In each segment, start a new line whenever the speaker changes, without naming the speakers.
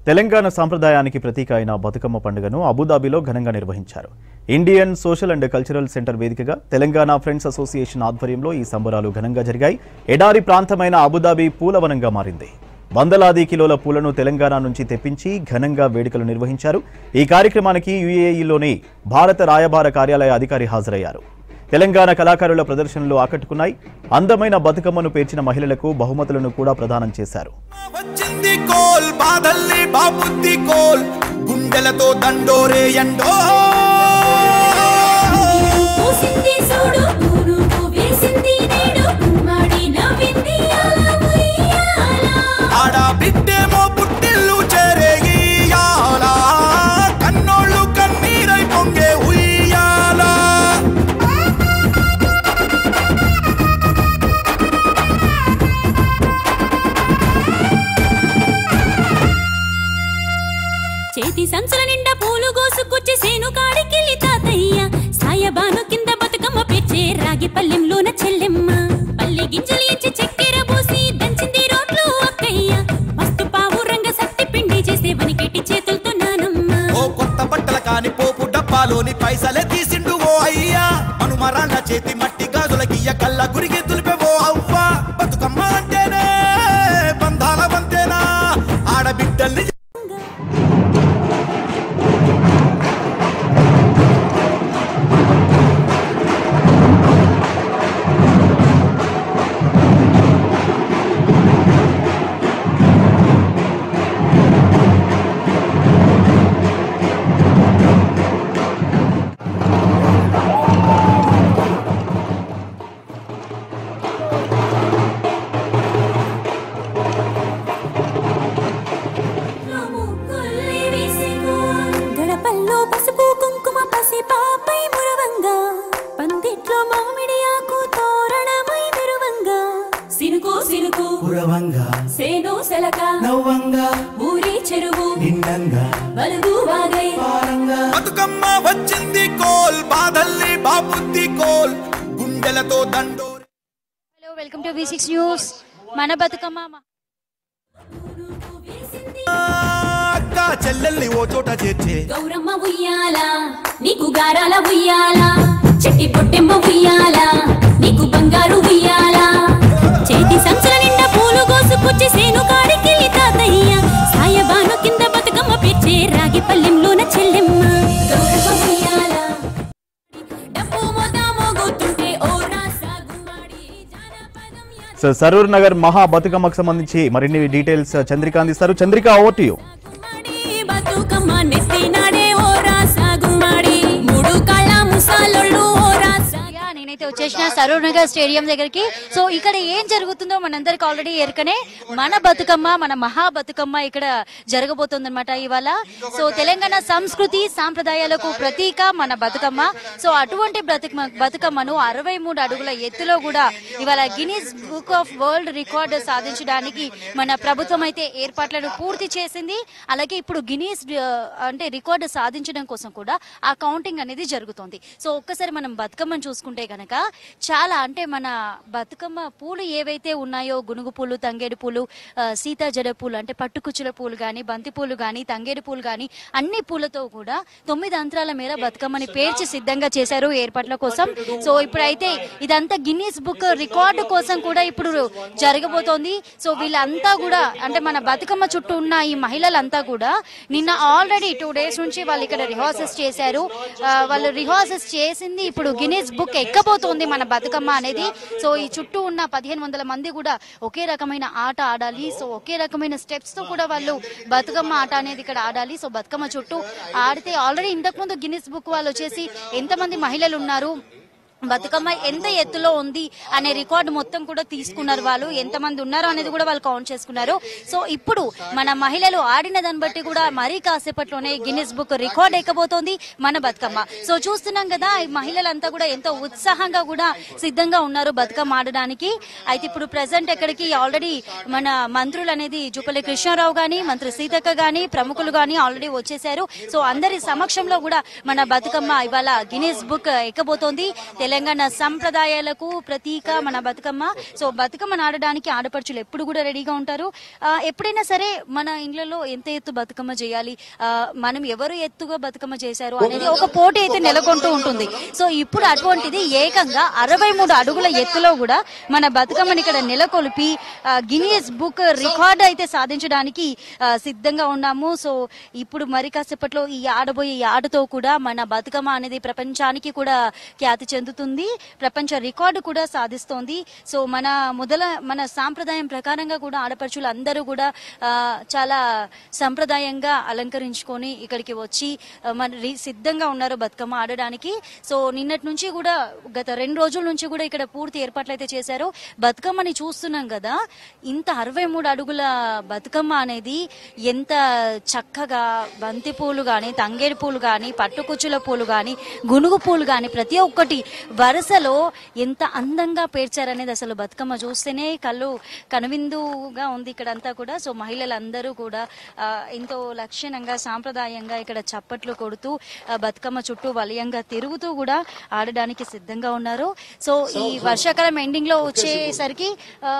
తెలంగాణ సంప్రదాయానికి ప్రతీక అయిన బతుకమ్మ పండుగను అబుదాబిలో ఘనంగా నిర్వహించారు. Indian social and cultural centre వేదికగా తెలంగాణ ఫ్రెండ్స్ అసోసియేషన్ ఆధ్వర్యంలో ఈ సంబరాలు ఘనంగా జరిగాయి. ఎడారి ప్రాంతమైన అబుదాబి పూలవనంగా మారింది. వందలాది కిలోల పూలను తెలంగాణ నుంచి తెప్పించి ఘనంగా వేడుకలు నిర్వహించారు. ఈ కార్యక్రమానికి యుఏఈలోని భారత రాయబార కార్యాలయ అధికారి హాజరయ్యారు. తెలంగాణ కళాకారుల ప్రదర్శనలు ఆకట్టుకున్నాయి. అందమైన బతుకమ్మను పేర్చిన మహిళలకు బహుమతులను కూడా ప్రదానం చేశారు.
చేతి సంచుల నిండా పూలు గోసుకొచ్చి సేను కాడికెళ్ళి తాతయ్య సాయబాను కింద బతుకమ్మ పేర్చే రాగి పల్లెంలోన చెల్లెమ్మ పల్లె గింజలు ఇచ్చి చక్కెర పోసి దంచింది రోడ్లు అక్కయ్య మస్తు పావు రంగ సత్తి పిండి చేసే వనికెట్టి చేతులతో నానమ్మ
ఓ కొత్త బట్టల కాని పోపు డబ్బాలోని పైసలే తీసిండు ఓ అయ్యా మనుమరాళ్ళ చేతి మట్టి గాజులకియ్య కళ్ళ గురికి తులిపే ఓ అవ్వ బతుకమ్మ అంటేనే బంధాల వంతేనా ఆడబిడ్డల్ని
పసుపు కుంకుమ పసి పాపై మురవంగా పందిట్లో మామిడి ఆకు తోరణమై మెరువంగా సినుకు సినుకు మురవంగా సేను సెలక నవ్వంగా ఊరి చెరువు నిండంగా బలుగు వాగై పారంగా
బతుకమ్మ వచ్చింది కోల్ బాధల్లి బాబుద్ది కోల్ గుండెలతో దండోరి.
Hello, welcome to V6 news. మన బతుకమ్మ
అక్క చెల్లెల్ని ఓ చోట చేర్చే
గౌరమ్మ ఉయ్యాల నీకు గారాల ఉయ్యాల చెట్టి పొట్టెమ్మ ఉయ్యాల నీకు బంగారు ఉయ్యాల చేతి సంచుల నిండా పూలు గోసుకొచ్చి సేను కాడికెళ్ళి తాతయ్య సాయబాను కింద బతుకమ్మ పేర్చే రాగి పల్లెంలోన చెల్లెమ్మ గౌరమ్మ ఉయ్యాల డప్పు మోతా మోగుతుంటే ఓ రాసా గుమ్మాడి జానపదం
సరూర్ నగర్ మహా బతుకమ్మకు సంబంధించి మరిన్ని డీటెయిల్స్ చంద్రిక అందిస్తారు. Chandrika, over to you.
Bathukamma నెత్తినాడే ఓ రాసా గుమ్మాడి మూడు కాళ్ళ ముసాలోళ్ళు ఓ రాసా.
నేనైతే వచ్చేసిన సరూర్ నగర్ స్టేడియం దగ్గరికి. సో ఇక్కడ ఏం జరుగుతుందో మనందరికి ఆల్రెడీ ఎరుకనే. మన బతుకమ్మ, మన మహా బతుకమ్మ ఇక్కడ జరగబోతుందన్నమాట ఇవాళ. సో తెలంగాణ సంస్కృతి సాంప్రదాయాలకు ప్రతీక మన బతుకమ్మ. సో అటువంటి బతుకమ్మను 63 అడుగుల ఎత్తులో కూడా ఇవాళ Guinness book of world record సాధించడానికి మన ప్రభుత్వం అయితే ఏర్పాట్లను పూర్తి చేసింది. అలాగే ఇప్పుడు గిన్నీస్ అంటే రికార్డు సాధించడం కోసం కూడా ఆ కౌంటింగ్ అనేది జరుగుతుంది. సో ఒక్కసారి మనం బతుకమ్మను చూసుకుంటే కనుక చాలా అంటే మన బతుకమ్మ పూలు ఏవైతే ఉన్నాయో గునుగు పూలు, తంగేడు పూలు, సీతా జడ పూలు అంటే పట్టుకుచ్చుల పూలు కానీ, బంతి పూలు కానీ, తంగేడు పూలు కానీ అన్ని పూలతో కూడా 9 అంతరాల మేర బతుకమ్మని పేర్చి సిద్ధంగా చేశారు ఏర్పాట్ల కోసం. సో ఇప్పుడైతే ఇదంతా గిన్నీస్ బుక్ రికార్డు కోసం కూడా ఇప్పుడు జరగబోతోంది. సో వీళ్ళంతా కూడా అంటే మన బతుకమ్మ చుట్టూ ఉన్న ఈ మహిళలంతా కూడా నిన్న ఆల్రెడీ 2 డేస్ నుంచి వాళ్ళు ఇక్కడ రిహార్సల్స్ చేశారు. వాళ్ళు రిహార్సల్స్ చేసింది ఇప్పుడు గిన్నీస్ బుక్ ఎక్కబోతోంది మన బతుకమ్మ అనేది. సో ఈ చుట్టూ ఉన్న 1500 మంది కూడా ఒకే రకమైన ఆట ఆడాలి. సో ఒకే రకమైన స్టెప్స్ తో కూడా వాళ్ళు బతుకమ్మ ఆట అనేది ఇక్కడ ఆడాలి. సో బతుకమ్మ చుట్టూ ఆడితే ఆల్రెడీ ఇంతకు ముందు గిన్నీస్ బుక్ వాళ్ళు వచ్చేసి ఎంతమంది మహిళలు ఉన్నారు, బతుకమ్మ ఎంత ఎత్తులో ఉంది అనే రికార్డు మొత్తం కూడా తీసుకున్నారు. వాళ్ళు ఎంతమంది ఉన్నారో అనేది కూడా వాళ్ళు కౌంట్ చేసుకున్నారు. సో ఇప్పుడు మన మహిళలు ఆడిన దాన్ని బట్టి కూడా మరీ కాసేపట్లోనే గిన్నీస్ బుక్ రికార్డ్ ఎక్కబోతోంది మన బతుకమ్మ. సో చూస్తున్నాం కదా ఈ మహిళలంతా కూడా ఎంతో ఉత్సాహంగా కూడా సిద్ధంగా ఉన్నారు బతుకమ్మ ఆడడానికి. అయితే ఇప్పుడు ప్రెసెంట్ ఎక్కడికి ఆల్రెడీ మన మంత్రులు అనేది జూపల్లి కృష్ణారావు గాని, మంత్రి సీతక్క గాని, ప్రముఖులు గాని ఆల్రెడీ వచ్చేసారు. సో అందరి సమక్షంలో కూడా మన బతుకమ్మ ఇవాళ గిన్నీస్ బుక్ ఎక్కబోతోంది. తెలంగాణ సంప్రదాయాలకు ప్రతీక మన బతుకమ్మ. సో బతుకమ్మను ఆడడానికి ఆడపడుచులు ఎప్పుడు కూడా రెడీగా ఉంటారు. ఎప్పుడైనా సరే మన ఇళ్లలో ఎంత ఎత్తు బతుకమ్మ చేయాలి, మనం ఎవరు ఎత్తుగా బతుకమ్మ చేశారు అనేది ఒక పోటీ అయితే నెలకొంటూ ఉంటుంది. సో ఇప్పుడు అటువంటిది ఏకంగా 63 అడుగుల ఎత్తులో కూడా మన బతుకమ్మని ఇక్కడ నెలకొల్పి గిన్నీస్ బుక్ రికార్డ్ అయితే సాధించడానికి సిద్ధంగా ఉన్నాము. సో ఇప్పుడు మరి కాసేపట్లో ఈ ఆడబోయే ఆటతో కూడా మన బతుకమ్మ అనేది ప్రపంచానికి కూడా ఖ్యాతి చెందుతుంది, ప్రపంచ రికార్డు కూడా సాధిస్తోంది. సో మన సాంప్రదాయం ప్రకారంగా కూడా ఆడపడుచులు అందరూ కూడా చాలా సంప్రదాయంగా అలంకరించుకొని ఇక్కడికి వచ్చి సిద్ధంగా ఉన్నారు బతుకమ్మ ఆడడానికి. సో నిన్నటి నుంచి కూడా గత 2 రోజుల నుంచి కూడా ఇక్కడ పూర్తి ఏర్పాట్లు అయితే చేశారు. బతుకమ్మని చూస్తున్నాం కదా, ఇంత 63 అడుగుల బతుకమ్మ అనేది ఎంత చక్కగా బంతి పూలు గాని, తంగేడు పూలు గాని, పట్టుకుచ్చుల పూలు గాని, గునుగు పూలు గాని ప్రతి ఒక్కటి వరుసలో ఎంత అందంగా పేర్చారనేది అసలు బతుకమ్మ చూస్తేనే కనువిందుగా ఉంది ఇక్కడ అంతా కూడా. సో మహిళలందరూ కూడా ఎంతో లక్షణంగా సాంప్రదాయంగా ఇక్కడ చప్పట్లు కొడుతూ బతుకమ్మ చుట్టూ వలయంగా తిరుగుతూ కూడా ఆడడానికి సిద్ధంగా ఉన్నారు. సో ఈ వర్షాకాలం ఎండింగ్ లో వచ్చేసరికి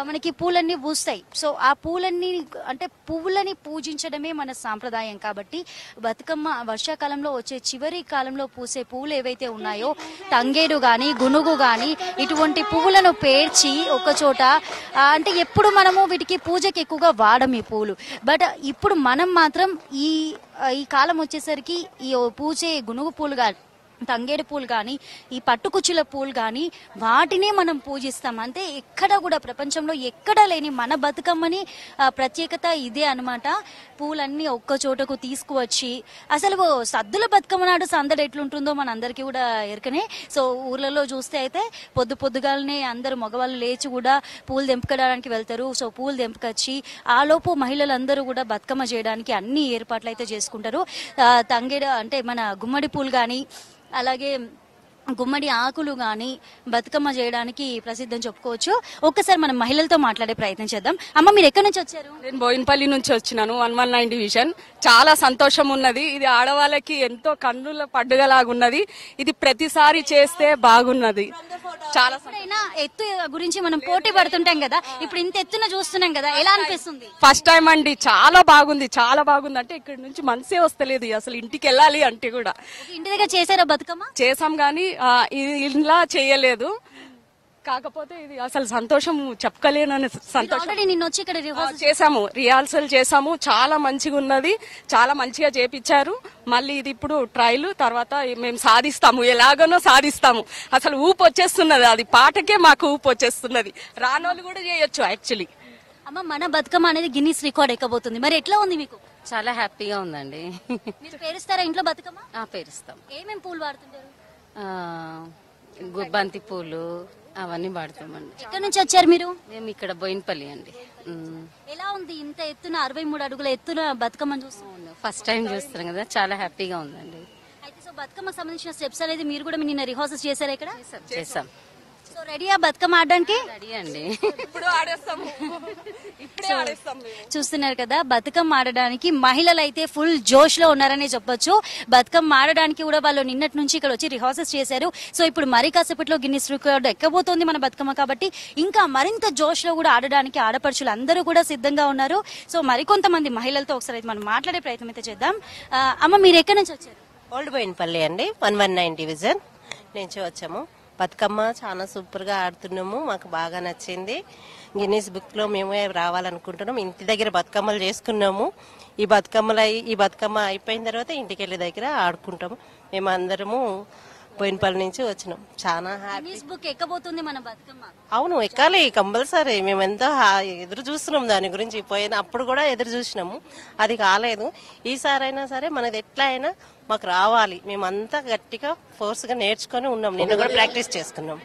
మనకి పూలన్నీ పూస్తాయి. సో ఆ పువ్వులని పూజించడమే మన సాంప్రదాయం కాబట్టి బతుకమ్మ వర్షాకాలంలో వచ్చే చివరి కాలంలో పూసే పూలు ఏవైతే ఉన్నాయో తంగేడు గాని, గునుగు గాని, ఇటువంటి పువ్వులను పేర్చి ఒక చోట అంటే ఎప్పుడు మనము వీటికి పూజకి ఎక్కువగా వాడము ఈ పూలు. బట్ ఇప్పుడు మనం మాత్రం ఈ కాలం వచ్చేసరికి ఈ పూజే గునుగు పూలు గాని, తంగేడు పూలు కానీ, ఈ పట్టుకుచ్చుల పూలు కానీ వాటినే మనం పూజిస్తాం. అంటే ఎక్కడ కూడా ప్రపంచంలో ఎక్కడా లేని మన బతుకమ్మని ప్రత్యేకత ఇదే అనమాట. పూలన్నీ ఒక్క చోటకు తీసుకువచ్చి అసలు సద్దుల బతుకమ్మ నాడు సందడి ఎట్లుంటుందో మనందరికీ కూడా ఎరకనే. సో ఊర్లలో చూస్తే అయితే పొద్దుగాలనే అందరూ మగవాళ్ళు లేచి కూడా పూలు తెంపుకోవడానికి వెళ్తారు. సో పూలు తెంపుకొచ్చి ఆలోపు మహిళలందరూ కూడా బతుకమ్మ చేయడానికి అన్ని ఏర్పాట్లు అయితే చేసుకుంటారు. తంగేడు అంటే మన గుమ్మడి పూలు కానీ, అలాగే గుమ్మడి ఆకులు గాని బతుకమ్మ చేయడానికి ప్రసిద్ధం చెప్పుకోవచ్చు. ఒక్కసారి మనం మహిళలతో మాట్లాడే ప్రయత్నం చేద్దాం. అమ్మ, మీరు ఎక్కడి నుంచి వచ్చారు?
నేను బోయినపల్లి నుంచి వచ్చినాను, 119 డివిజన్. చాలా సంతోషం ఉన్నది. ఇది ఆడవాళ్ళకి ఎంతో కన్నుల పండుగలాగున్నది. ఇది ప్రతిసారి చేస్తే బాగున్నది. చాలా
ఎత్తు గురించి మనం పోటీ పడుతుంటాం కదా, ఇప్పుడు ఇంత ఎత్తున చూస్తున్నాం కదా, ఎలా అనిపిస్తుంది?
ఫస్ట్ టైం అండి, చాలా బాగుంది, చాలా బాగుంది. అంటే ఇక్కడ నుంచి మనసే వస్తలేదు అసలు ఇంటికి వెళ్ళాలి అంటే కూడా.
ఇంటి దగ్గర చేశారా బతుకమ్మ?
చేసాం గానీ ఇలా చేయలేదు. కాకపోతే ఇది అసలు సంతోషం చెప్పలేనని సంతోషం. చేసాము, రిహార్సల్ చేసాము, చాలా మంచిగా ఉన్నది, చాలా మంచిగా చేపించారు. మళ్ళీ ఇది ఇప్పుడు ట్రైల్, తర్వాత మేము సాధిస్తాము, ఎలాగనో సాధిస్తాము. అసలు ఊపు వచ్చేస్తున్నది, అది పాటకే మాకు ఊపు వచ్చేస్తున్నది. రానోళ్ళు కూడా చేయొచ్చు యాక్చువల్లీ.
అమ్మ, మన బతుకమ్మ అనేది గిన్నీస్ రికార్డ్ ఎక్కబోతుంది, మరి ఎట్లా ఉంది మీకు?
చాలా హ్యాపీగా ఉందండి.
మీరు పేరుస్తారా ఇంట్లో బతుకమ్మ?
పేరుస్తాం.
ఏమేమి పూలు వాడుతుంటారు?
బంతి పూలు అవన్నీ వాడతామండి.
ఎక్కడి నుంచి వచ్చారు మీరు?
మేము ఇక్కడ బోయినపల్లి అండి.
ఎలా ఉంది ఇంత ఎత్తున 63 అడుగుల ఎత్తున బతుకమ్మ చూస్తున్నాం?
ఫస్ట్ టైం చూస్తున్నాం కదా, చాలా హ్యాపీగా ఉందండి.
అయితే సో బతుకమ్మ సంబంధించిన స్టెప్స్ అనేది మీరు కూడా నిన్న రిహార్సల్స్ చేశారా ఇక్కడ?
చేసాం.
సో రెడీయా బతుకమ్మ ఆడడానికి?
రెడీ అండి,
ఇప్పుడు ఆడేస్తాము.
చూస్తున్నారు కదా, బతుకమ్మ ఆడడానికి మహిళలు అయితే ఫుల్ జోష్ లో ఉన్నారనే చెప్పొచ్చు. బతుకమ్మ ఆడడానికి కూడా వాళ్ళు నిన్నటి నుంచి ఇక్కడ వచ్చి రిహార్సల్స్ చేశారు. సో ఇప్పుడు మరి కాసేపట్లో గిన్నిస్ రికార్డ్ ఎక్కబోతోంది మన బతుకమ్మ కాబట్టి ఇంకా మరింత జోష్ లో కూడా ఆడడానికి ఆడపడుచులు అందరూ కూడా సిద్ధంగా ఉన్నారు. సో మరికొంతమంది మహిళలతో ఒకసారి మనం మాట్లాడే ప్రయత్నం అయితే చేద్దాం. అమ్మ, మీరు ఎక్కడి నుంచి వచ్చారు?
ఓల్డ్ బోయినపల్లి అండి, 119 డివిజన్ నుంచి వచ్చాము. బతుకమ్మ చాలా సూపర్ గా ఆడుతున్నాము, మాకు బాగా నచ్చింది. గిన్నీస్ బుక్ లో మేము రావాలనుకుంటున్నాం. ఇంటి దగ్గర బతుకమ్మలు చేసుకున్నాము. ఈ బతుకమ్మ అయిపోయిన తర్వాత ఇంటికి వెళ్ళే దగ్గర ఆడుకుంటాము. మేము అందరము బోయినపల్లి నుంచి వచ్చినాం. చాలా హ్యాపీ.
బుక్ ఎక్కబోతుంది మన బతుకమ్మ.
అవును, ఎక్కాలి కంపల్సరీ. మేము ఎంతో ఎదురు చూస్తున్నాం దాని గురించి. అప్పుడు కూడా ఎదురు చూసినాము, అది కాలేదు. ఈసారైనా సరే మనది ఎట్లా అయినా మాకు రావాలి. మేమంతా గట్టిగా ఫోర్స్ గా నేర్చుకుని ఉన్నాం. నిన్న కూడా ప్రాక్టీస్ చేసుకున్నాం.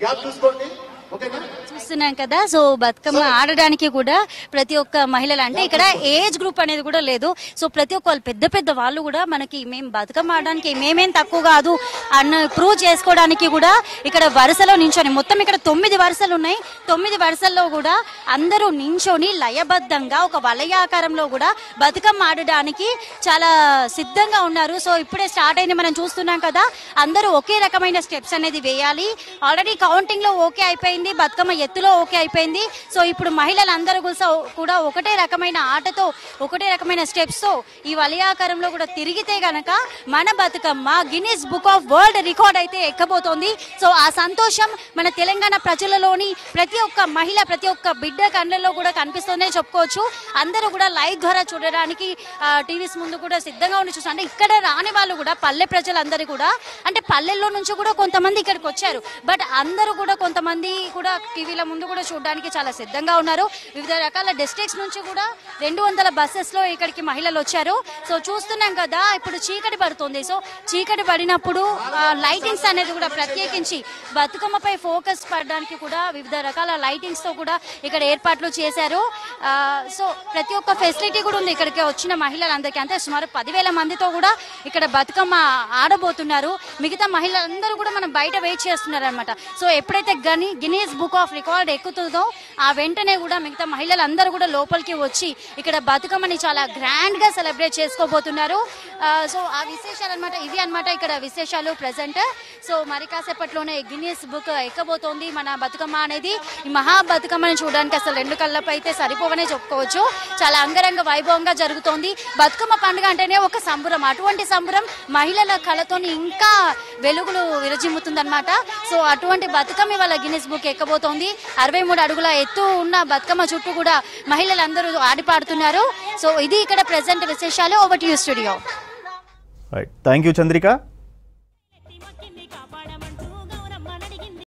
చూస్తున్నాం కదా, సో బతుకమ్మ ఆడడానికి కూడా ప్రతి ఒక్క మహిళలు, అంటే ఇక్కడ ఏజ్ గ్రూప్ అనేది కూడా లేదు. సో ప్రతి ఒక్క వాళ్ళు పెద్ద పెద్ద వాళ్ళు కూడా మనకి మేము బతుకమ్మ ఆడడానికి మేమేం తక్కువ కాదు అన్న ప్రూవ్ చేసుకోవడానికి కూడా ఇక్కడ వరుసలో నించొని, మొత్తం ఇక్కడ 9 వరుసలు ఉన్నాయి. 9 వరుసల్లో కూడా అందరూ నించొని లయబద్ధంగా ఒక వలయాకారంలో కూడా బతుకమ్మ ఆడడానికి చాలా సిద్ధంగా ఉన్నారు. సో ఇప్పుడే స్టార్ట్ అయింది, మనం చూస్తున్నాం కదా. అందరూ ఒకే రకమైన స్టెప్స్ అనేది వేయాలి. ఆల్రెడీ కౌంటింగ్ లో ఓకే అయిపోయింది, బతుకమ్మ ఎత్తులో ఓకే అయిపోయింది. సో ఇప్పుడు మహిళలందరూ కూడా ఒకటే రకమైన ఆటతో, ఒకటే రకమైన స్టెప్స్ తో ఈ వలయాకారంలో కూడా తిరిగితే గనక మన Bathukamma Guinness book of world record అయితే ఎక్కబోతోంది. సో ఆ సంతోషం మన తెలంగాణ ప్రజలలోని ప్రతి ఒక్క మహిళ, ప్రతి ఒక్క బిడ్డ కళ్ళల్లో కూడా కనిపిస్తుందే చెప్పుకోవచ్చు. అందరూ కూడా లైవ్ ద్వారా చూడడానికి టీవీస్ ముందు కూడా సిద్ధంగా ఉండి చూస్తారు. అంటే ఇక్కడ రాని వాళ్ళు కూడా, పల్లె ప్రజలందరూ కూడా, అంటే పల్లెల్లో నుంచి కూడా కొంతమంది ఇక్కడికి వచ్చారు. బట్ అందరూ కూడా, కొంతమంది కూడా టీవీల ముందు కూడా చూడడానికి చాలా సిద్ధంగా ఉన్నారు. వివిధ రకాల డిస్ట్రిక్ట్స్ నుంచి కూడా 200 బస్సెస్ లో ఇక్కడికి మహిళలు వచ్చారు. సో చూస్తున్నాం కదా, ఇప్పుడు చీకటి పడుతుంది. సో చీకటి పడినప్పుడు లైటింగ్స్ అనేది కూడా ప్రత్యేకించి బతుకమ్మపై ఫోకస్ పడడానికి కూడా వివిధ రకాల లైటింగ్స్ తో కూడా ఇక్కడ ఏర్పాట్లు చేశారు. సో ప్రతి ఒక్క ఫెసిలిటీ కూడా ఉంది ఇక్కడికి వచ్చిన మహిళలందరికీ. అంటే సుమారు 10,000 మందితో కూడా ఇక్కడ బతుకమ్మ ఆడబోతున్నారు. మిగతా మహిళలందరూ కూడా మనం బయట వెయిట్ చేస్తున్నారు అనమాట. సో ఎప్పుడైతే గిన్నీస్ బుక్ ఆఫ్ రికార్డ్ ఎక్కుతుందో ఆ వెంటనే కూడా మిగతా మహిళలందరూ కూడా లోపలికి వచ్చి ఇక్కడ బతుకమ్మని చాలా గ్రాండ్ గా సెలబ్రేట్ చేసుకోబోతున్నారు. సో ఆ విశేషాలు అనమాట, ఇవి అనమాట ఇక్కడ విశేషాలు ప్రెసెంట్. సో మరి కాసేపట్లోనే గిన్నీస్ బుక్ ఎక్కబోతోంది మన బతుకమ్మ అనేది. ఈ మహా బతుకమ్మని చూడడానికి అసలు 2 కళ్ళపై అయితే సరిపోవనే చెప్పుకోవచ్చు. చాలా అంగరంగ వైభవంగా జరుగుతోంది. బతుకమ్మ పండుగ అంటేనే ఒక సంబరం. అటువంటి సంబరం మహిళల కళతోని ఇంకా వెలుగులు విరజిమ్ముతుందన్నమాట. సో అటువంటి బతుకమ్మ వాళ్ళ గిన్నిస్ బుక్ ఎక్కబోతోంది. 63 అడుగుల ఎత్తు ఉన్న బతుకమ్మ చుట్టూ కూడా మహిళలందరూ ఆడిపాడుతున్నారు. సో ఇది ఇక్కడ ప్రెసెంట్ విశేషాలు. Over to you studio.
Thank you Chandrika.